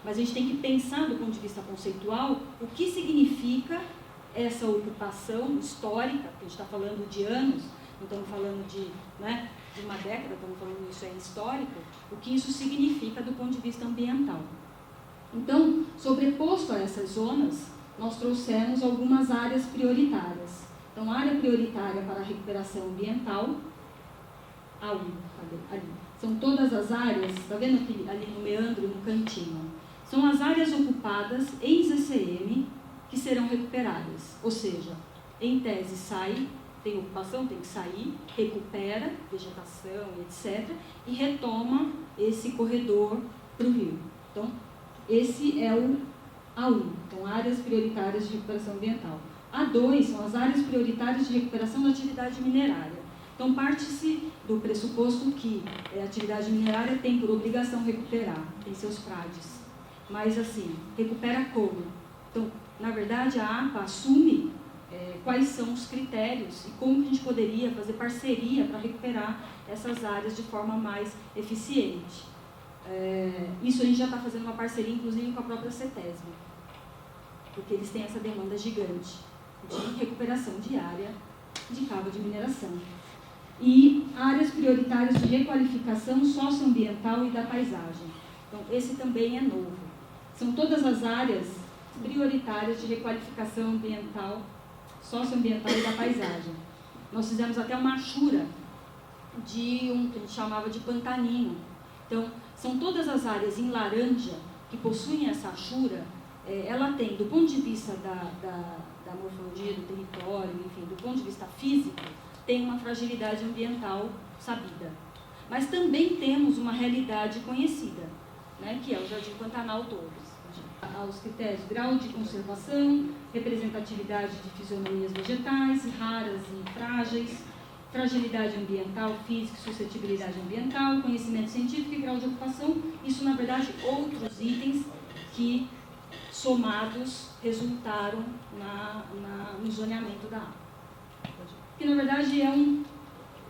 Mas a gente tem que pensar do ponto de vista conceitual o que significa essa ocupação histórica, porque a gente está falando de anos, não estamos falando de uma década, estamos falando isso histórico, o que isso significa do ponto de vista ambiental. Então, sobreposto a essas zonas, nós trouxemos algumas áreas prioritárias. Então, a área prioritária para a recuperação ambiental, ali, são todas as áreas, está vendo aqui, ali no meandro, no cantinho? São as áreas ocupadas em ZCM que serão recuperadas. Ou seja, em tese sai, tem ocupação, tem que sair, recupera vegetação, etc. E retoma esse corredor para o rio. Então, esse é o A1, então áreas prioritárias de recuperação ambiental. A2 são as áreas prioritárias de recuperação da atividade minerária. Então, parte-se do pressuposto que a atividade minerária tem por obrigação recuperar, tem seus PRADs. Mas, assim, recupera como? Então, na verdade, a APA assume quais são os critérios e como que a gente poderia fazer parceria para recuperar essas áreas de forma mais eficiente. Isso a gente já está fazendo uma parceria, inclusive, com a própria CETESB, porque eles têm essa demanda gigante de recuperação de área de cava de mineração. E áreas prioritárias de requalificação socioambiental e da paisagem. Então, esse também é novo. São todas as áreas prioritárias de requalificação ambiental, socioambiental e da paisagem. Nós fizemos até uma achura de que a gente chamava de pantanino. Então, são todas as áreas em laranja que possuem essa achura, ela tem, do ponto de vista da morfologia do território, enfim, do ponto de vista físico, tem uma fragilidade ambiental sabida. Mas também temos uma realidade conhecida, que é o Jardim Pantanal todo. Aos critérios, grau de conservação, representatividade de fisionomias vegetais, raras e frágeis, fragilidade ambiental, física, suscetibilidade ambiental, conhecimento científico e grau de ocupação. Isso, na verdade, outros itens que, somados, resultaram no zoneamento da área. Que, na verdade,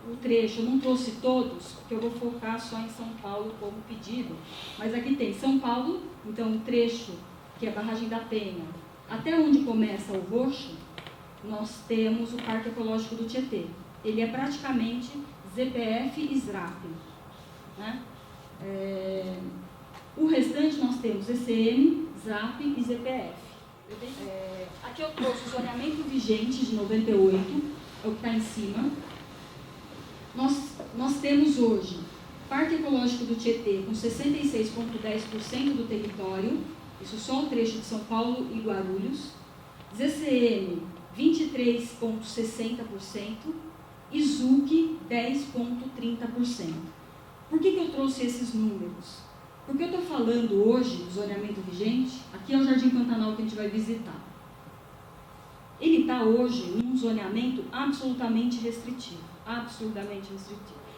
o trecho, eu não trouxe todos, porque eu vou focar só em São Paulo como pedido, mas aqui tem São Paulo, então o trecho que é a Barragem da Penha, até onde começa o roxo, nós temos o Parque Ecológico do Tietê. Ele é praticamente ZPF e SRAP, né? O restante nós temos ECM, ZAP e ZPF. Aqui eu trouxe o zoneamento vigente de 98, é o que está em cima. Nós temos hoje Parque Ecológico do Tietê com 66,10% do território, isso só o trecho de São Paulo e Guarulhos, ZCM 23,60% e ZUC 10,30%. Por que eu trouxe esses números? Porque eu estou falando hoje do zoneamento vigente, aqui é o Jardim Pantanal que a gente vai visitar. Ele está hoje num zoneamento absolutamente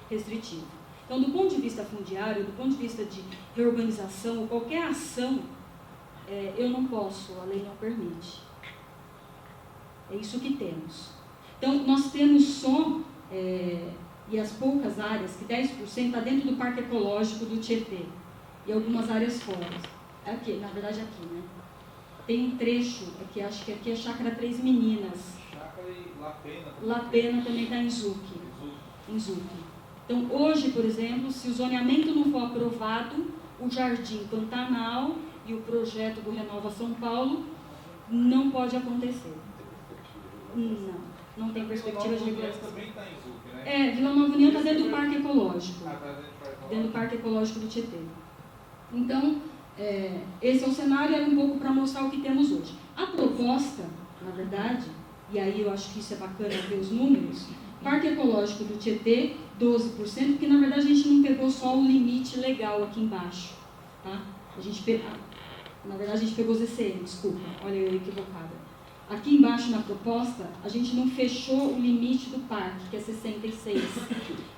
restritivo. Então, do ponto de vista fundiário, do ponto de vista de reurbanização, ou qualquer ação, eu não posso, a lei não permite. É isso que temos. Então, nós temos só, e as poucas áreas, que 10% está dentro do Parque Ecológico do Tietê, e algumas áreas fora. Aqui, na verdade aqui, né? Tem um trecho, aqui, acho que aqui é Chácara Três Meninas. Chácara e Lapena. Lapena também está em ZUC. Então, hoje, por exemplo, se o zoneamento não for aprovado, o Jardim Pantanal e o projeto do Renova São Paulo não pode acontecer. Não tem perspectiva de regulação. Também está em ZUC, né? Vila Nova União está dentro do Parque Ecológico. Dentro do Parque Ecológico do Tietê. Então, esse é o cenário, era um pouco para mostrar o que temos hoje. A proposta, na verdade, e aí eu acho que isso é bacana ver os números, Parque Ecológico do Tietê, 12%, porque na verdade a gente não pegou só o limite legal aqui embaixo. Tá? Na verdade a gente pegou os ECM, desculpa, olha eu equivocada. Aqui embaixo na proposta, a gente não fechou o limite do parque, que é 66.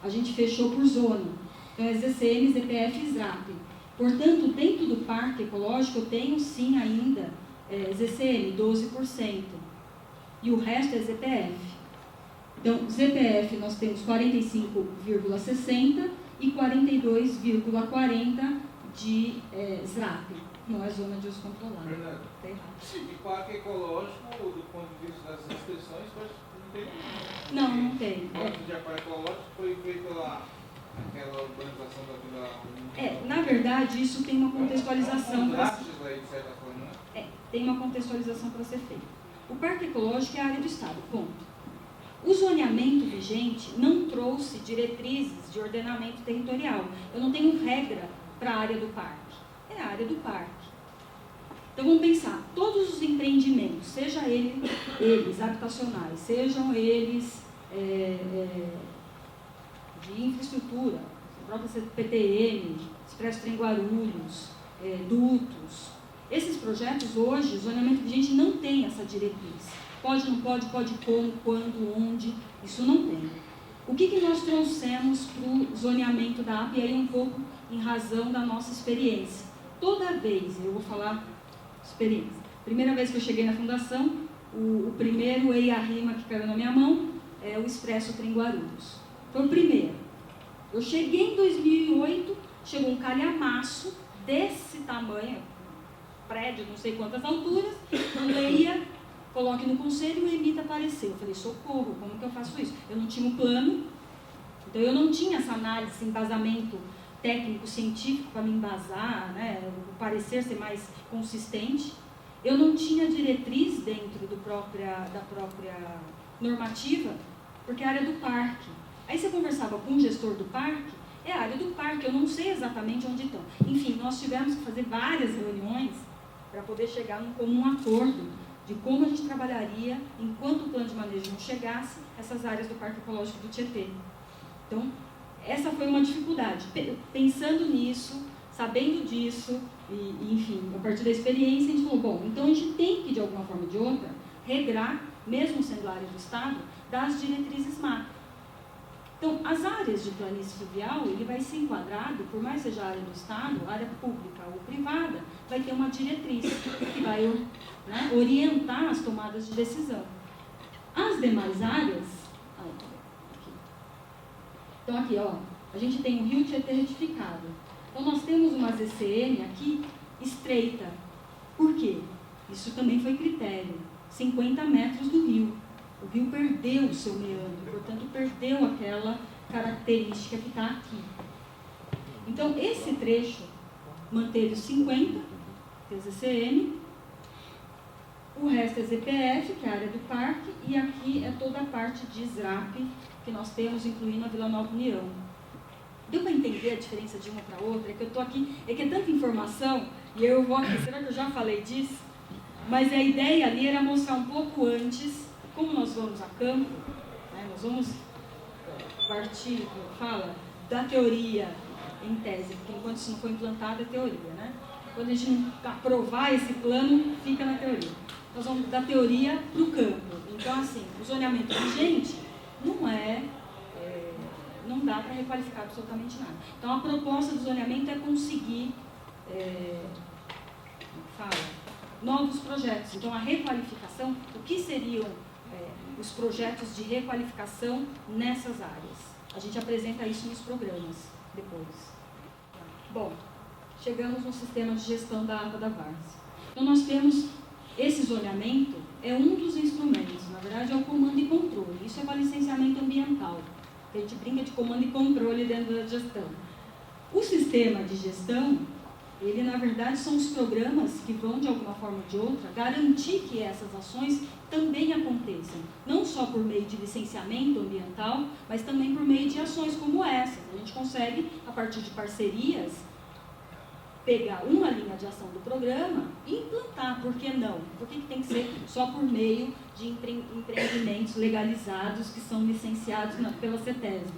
A gente fechou por zona. Então é ZCM, ZPF e SRAP. Portanto, dentro do Parque Ecológico, eu tenho sim ainda ZCM, 12%. E o resto é ZPF. Então, ZPF nós temos 45,60% e 42,40% de SRAP. Não é zona de uso controlado. Verdade. Está errado. E Parque Ecológico, do ponto de vista das inscrições, não tem. Não tem. O Parque Ecológico foi feito lá, aquela urbanização da Vila. Na verdade, isso tem uma contextualização para ser feita. Tem uma contextualização para ser feita. O Parque Ecológico é a área do Estado, ponto. O zoneamento vigente não trouxe diretrizes de ordenamento territorial. Eu não tenho regra para a área do parque. É a área do parque. Então vamos pensar, todos os empreendimentos, seja eles habitacionais, sejam eles de infraestrutura, a própria PTM, Expresso Trem Guarulhos, dutos, esses projetos hoje, o zoneamento vigente não tem essa diretriz. Pode, não pode, pode como, quando, onde, isso não tem. O que nós trouxemos para o zoneamento da APA, e aí um pouco em razão da nossa experiência. Toda vez, eu vou falar experiência, primeira vez que eu cheguei na fundação, o primeiro EIA-RIMA que caiu na minha mão é o Expresso Trem Guarulhos. Foi o primeiro. Eu cheguei em 2008, chegou um calhamaço desse tamanho, prédio, não sei quantas alturas, leia, coloque no conselho e o EMITA apareceu. Eu falei, socorro, como que eu faço isso? Eu não tinha um plano, então eu não tinha essa análise, esse embasamento técnico, científico para me embasar, né, o parecer ser mais consistente. Eu não tinha diretriz dentro da própria normativa, porque é a área do parque. Aí você conversava com o gestor do parque, é a área do parque, eu não sei exatamente onde estão. Enfim, nós tivemos que fazer várias reuniões para poder chegar num comum acordo de como a gente trabalharia, enquanto o plano de manejo não chegasse, essas áreas do Parque Ecológico do Tietê. Então, essa foi uma dificuldade. Pensando nisso, sabendo disso, e enfim, a partir da experiência, a gente falou, bom, então a gente tem que, de alguma forma ou de outra, regrar, mesmo sendo área do Estado, das diretrizes macro. Então, as áreas de planície fluvial, ele vai ser enquadrado, por mais seja área do Estado, área pública ou privada, vai ter uma diretriz que vai, né, orientar as tomadas de decisão. As demais áreas, Então aqui, ó, a gente tem o rio Tietê retificado. Então nós temos uma ZCM aqui estreita. Por quê? Isso também foi critério. 50 metros do rio. O rio perdeu o seu meandro, portanto perdeu aquela característica que está aqui. Então esse trecho manteve os 50, que é ZCM, o resto é ZPF, que é a área do parque, e aqui é toda a parte de SRAP que nós temos, incluindo a Vila Nova União. Deu para entender a diferença de uma para outra? É que eu estou aqui, é que é tanta informação, e eu vou aqui, será que eu já falei disso? Mas a ideia ali era mostrar um pouco antes, como nós vamos a campo, né, nós vamos partir, fala, da teoria em tese, porque enquanto isso não foi implantado é teoria, né? Quando a gente não aprovar esse plano, fica na teoria. Nós vamos da teoria para o campo. Então, assim, o zoneamento vigente não dá para requalificar absolutamente nada. Então, a proposta do zoneamento é conseguir novos projetos. Então, a requalificação, o que seriam os projetos de requalificação nessas áreas? A gente apresenta isso nos programas depois. Bom, chegamos no sistema de gestão da água da várzea. Então, nós temos esse zoneamento, é um dos instrumentos, na verdade é o comando e controle. Isso é para licenciamento ambiental. A gente brinca de comando e controle dentro da gestão. O sistema de gestão, ele na verdade são os programas que vão de alguma forma ou de outra garantir que essas ações também aconteçam. Não só por meio de licenciamento ambiental, mas também por meio de ações como essas. A gente consegue, a partir de parcerias, pegar uma linha de ação do programa e implantar, por que não? Por que tem que ser só por meio de empreendimentos legalizados que são licenciados pela CETESB?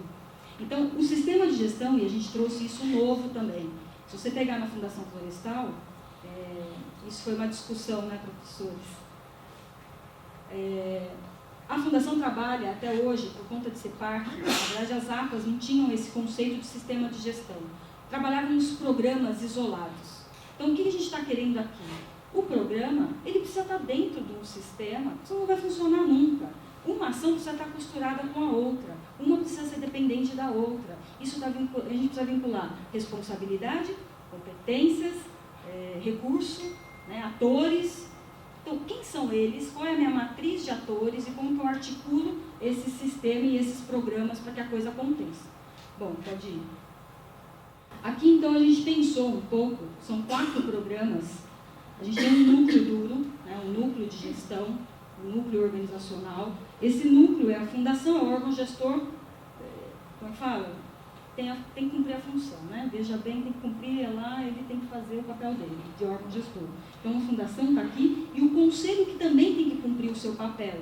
Então, o sistema de gestão, e a gente trouxe isso novo também, se você pegar na Fundação Florestal, isso foi uma discussão, né, professores? A Fundação trabalha até hoje, por conta de ser parque, na verdade as APAs não tinham esse conceito de sistema de gestão. Trabalhávamos programas isolados. Então, o que a gente está querendo aqui? O programa, ele precisa estar dentro de um sistema, senão não vai funcionar nunca. Uma ação precisa estar costurada com a outra, uma precisa ser dependente da outra. Isso a gente precisa vincular responsabilidade, competências, recurso, né, atores. Então, quem são eles? Qual é a minha matriz de atores e como que eu articulo esse sistema e esses programas para que a coisa aconteça? Bom, pode ir. Aqui, então, a gente pensou um pouco, são 4 programas. A gente tem um núcleo duro, né, um núcleo de gestão, um núcleo organizacional. Esse núcleo é a fundação, é o órgão gestor, como fala, tem que cumprir a função, né? Veja bem, tem que cumprir, ele tem que fazer o papel dele, de órgão gestor. Então, a fundação está aqui e o conselho que também tem que cumprir o seu papel,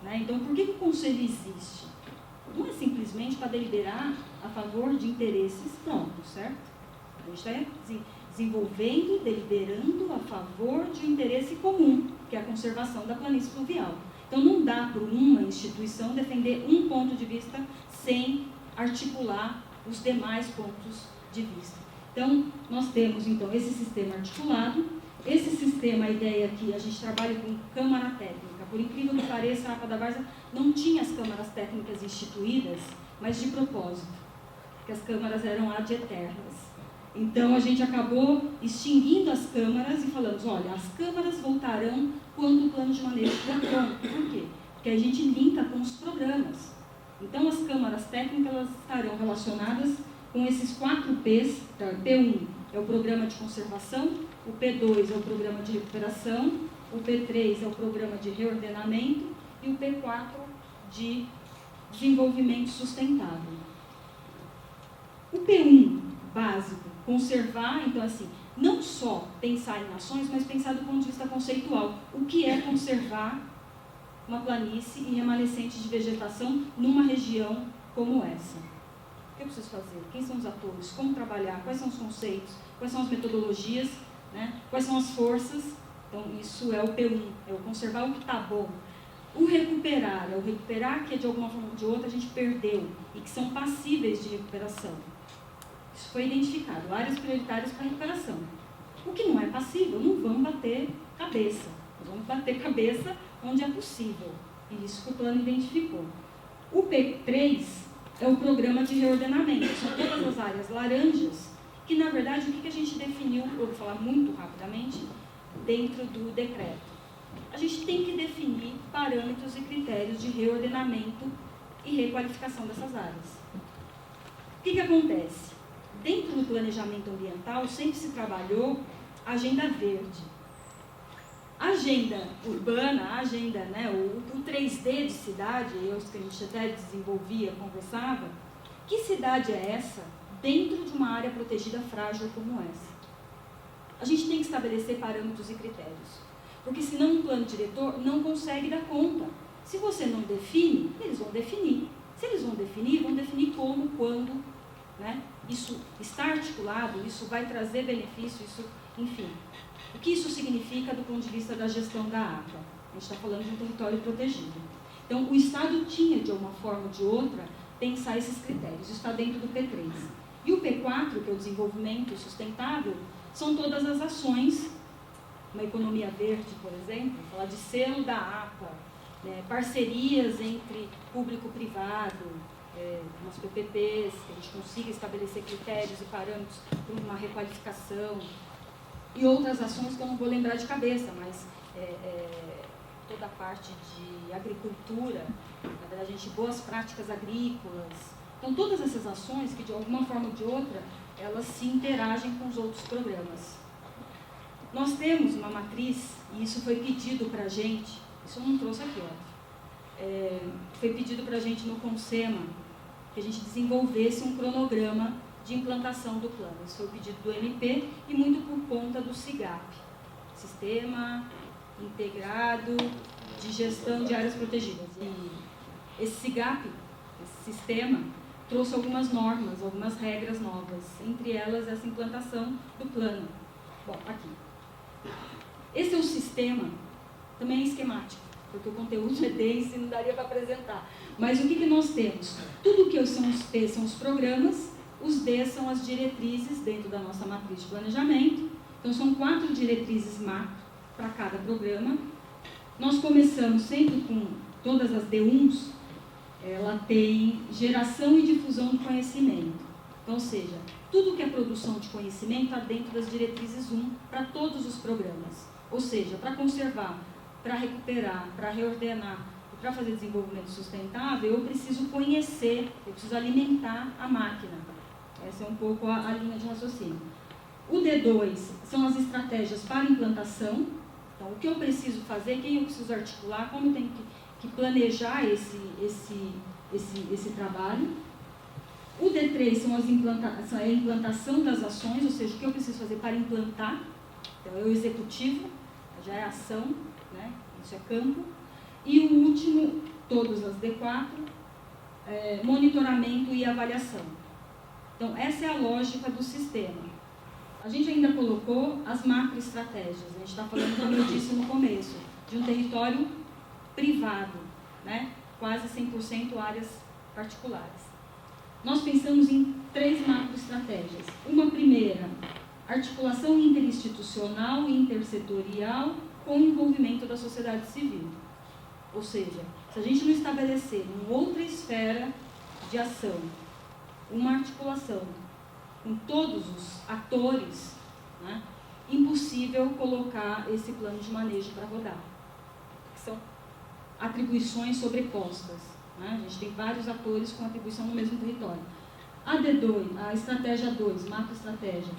né? Então, por que o conselho existe? Não é simplesmente para deliberar a favor de interesses próprios, certo? A gente está desenvolvendo, deliberando a favor de um interesse comum, que é a conservação da planície fluvial. Então, não dá para uma instituição defender um ponto de vista sem articular os demais pontos de vista. Então, nós temos, então, esse sistema articulado. Esse sistema, a ideia aqui, a gente trabalha com câmara técnica. Por incrível que pareça, a APA da Várzea não tinha as câmaras técnicas instituídas, mas de propósito, porque as câmaras eram ad eternas. Então, a gente acabou extinguindo as câmaras e falamos, olha, as câmaras voltarão quando o plano de manejo estiver pronto. Por quê? Porque a gente linka com os programas. Então, as câmaras técnicas elas estarão relacionadas com esses 4 P's. P1 é o programa de conservação, o P2 é o programa de recuperação, o P3 é o programa de reordenamento e o P4 de desenvolvimento sustentável. O P1 básico, conservar, então assim, não só pensar em ações, mas pensar do ponto de vista conceitual. O que é conservar uma planície e remanescente de vegetação numa região como essa? O que eu preciso fazer? Quem são os atores? Como trabalhar? Quais são os conceitos? Quais são as metodologias? Né? Quais são as forças? Então, isso é o P1, é o conservar o que está bom. O recuperar, é o recuperar que de alguma forma ou de outra a gente perdeu e que são passíveis de recuperação. Isso foi identificado, áreas prioritárias para recuperação. O que não é passível, não vamos bater cabeça. Nós vamos bater cabeça onde é possível. E isso que o plano identificou. O P3 é o programa de reordenamento. São todas as áreas laranjas, que na verdade o que a gente definiu, eu vou falar muito rapidamente, dentro do decreto. A gente tem que definir parâmetros e critérios de reordenamento e requalificação dessas áreas. O que acontece? Dentro do planejamento ambiental sempre se trabalhou a agenda verde. A agenda urbana, a agenda, né, o 3D de cidade, que a gente até desenvolvia, conversava, que cidade é essa dentro de uma área protegida frágil como essa? A gente tem que estabelecer parâmetros e critérios, porque senão um plano diretor não consegue dar conta. Se você não define, eles vão definir. Se eles vão definir como, quando, né? Isso está articulado, isso vai trazer benefício, isso, enfim. O que isso significa do ponto de vista da gestão da APA? A gente está falando de um território protegido. Então, o Estado tinha, de uma forma ou de outra, pensar esses critérios. Isso está dentro do P3. E o P4, que é o desenvolvimento sustentável, são todas as ações, uma economia verde, por exemplo, falar de selo da APA, né, parcerias entre público-privado, umas PPPs, que a gente consiga estabelecer critérios e parâmetros para uma requalificação, e outras ações que eu não vou lembrar de cabeça, mas toda a parte de agricultura, na verdade, boas práticas agrícolas. Então, todas essas ações que, de alguma forma ou de outra, elas se interagem com os outros programas. Nós temos uma matriz, e isso foi pedido para a gente, isso eu não trouxe aqui, foi pedido para a gente no CONSEMA, que a gente desenvolvesse um cronograma de implantação do plano. Isso foi o pedido do MP e muito por conta do SIGAP, Sistema Integrado de Gestão de Áreas Protegidas. E esse SIGAP, esse sistema, trouxe algumas normas, algumas regras novas, entre elas essa implantação do plano. Bom, aqui. Esse é o sistema, também é esquemático, porque o conteúdo é denso e não daria para apresentar. Mas o que nós temos? Tudo que são os P são os programas, os D são as diretrizes dentro da nossa matriz de planejamento. Então, são 4 diretrizes macro para cada programa. Nós começamos sempre com todas as D1s, ela tem geração e difusão do conhecimento. Então, ou seja, tudo que é produção de conhecimento está dentro das diretrizes 1 para todos os programas. Ou seja, para conservar, para recuperar, para reordenar e para fazer desenvolvimento sustentável, eu preciso conhecer, eu preciso alimentar a máquina. Essa é um pouco a linha de raciocínio. O D2 são as estratégias para implantação. Então, o que eu preciso fazer, quem eu preciso articular, como eu tenho que planejar esse trabalho. O D3 são é a implantação das ações, ou seja, o que eu preciso fazer para implantar. Então, é o executivo, já é ação, né? Isso é campo. E o último, todas as D4, monitoramento e avaliação. Então, essa é a lógica do sistema. A gente ainda colocou as macroestratégias. A gente está falando, como eu disse no começo, de um território privado, né? Quase 100% áreas particulares. Nós pensamos em 3 macroestratégias. Uma primeira, articulação interinstitucional e intersetorial com o envolvimento da sociedade civil. Ou seja, se a gente não estabelecer uma outra esfera de ação, uma articulação com todos os atores, né, impossível colocar esse plano de manejo para rodar. São atribuições sobrepostas. Né? A gente tem vários atores com atribuição no mesmo território. A D2, a estratégia 2, macroestratégia,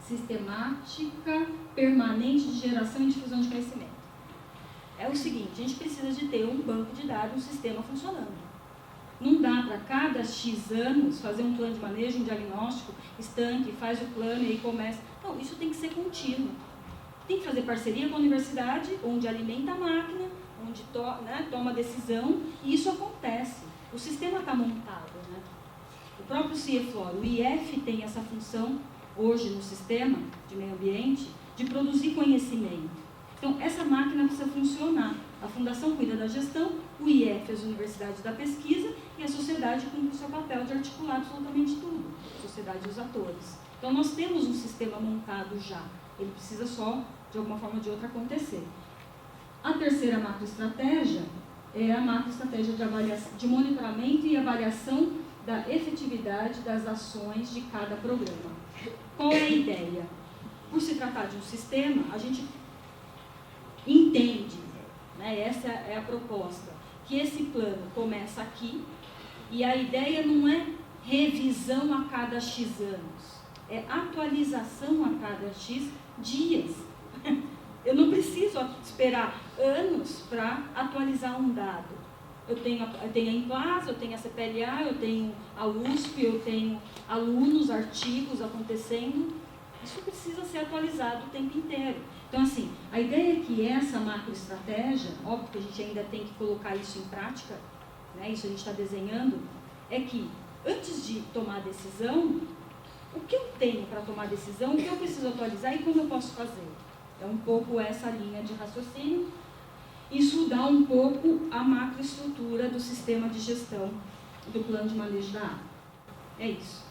sistemática permanente de geração e difusão de conhecimento. É o seguinte, a gente precisa de ter um banco de dados, um sistema funcionando. Não dá para cada X anos fazer um plano de manejo, um diagnóstico, estanque, faz o plano e aí começa. Não, isso tem que ser contínuo. Tem que fazer parceria com a universidade, onde alimenta a máquina, onde toma decisão, e isso acontece. O sistema está montado. Né? O próprio CIEFLOR, o IF tem essa função, hoje no sistema de meio ambiente, de produzir conhecimento. Então, essa máquina precisa funcionar. A Fundação cuida da gestão, o IF, as universidades da pesquisa, e a sociedade cumpre o seu papel de articular absolutamente tudo, a sociedade e os atores. Então, nós temos um sistema montado já, ele precisa só, de alguma forma ou de outra, acontecer. A terceira macroestratégia é a macroestratégia de monitoramento e avaliação da efetividade das ações de cada programa. Qual é a ideia? Por se tratar de um sistema, a gente entende, né, essa é a proposta, que esse plano começa aqui e a ideia não é revisão a cada X anos, é atualização a cada X dias. Eu não preciso esperar anos para atualizar um dado. Eu tenho a Emplasa, eu tenho a CPLA, eu tenho a USP, eu tenho alunos, artigos acontecendo. Isso precisa ser atualizado o tempo inteiro. Então, assim, a ideia é que essa macroestratégia, óbvio que a gente ainda tem que colocar isso em prática, né, isso a gente está desenhando, é que antes de tomar a decisão, o que eu tenho para tomar a decisão, o que eu preciso atualizar e como eu posso fazer. É um pouco essa linha de raciocínio. Isso dá um pouco a macroestrutura do sistema de gestão do plano de manejo da água. É isso.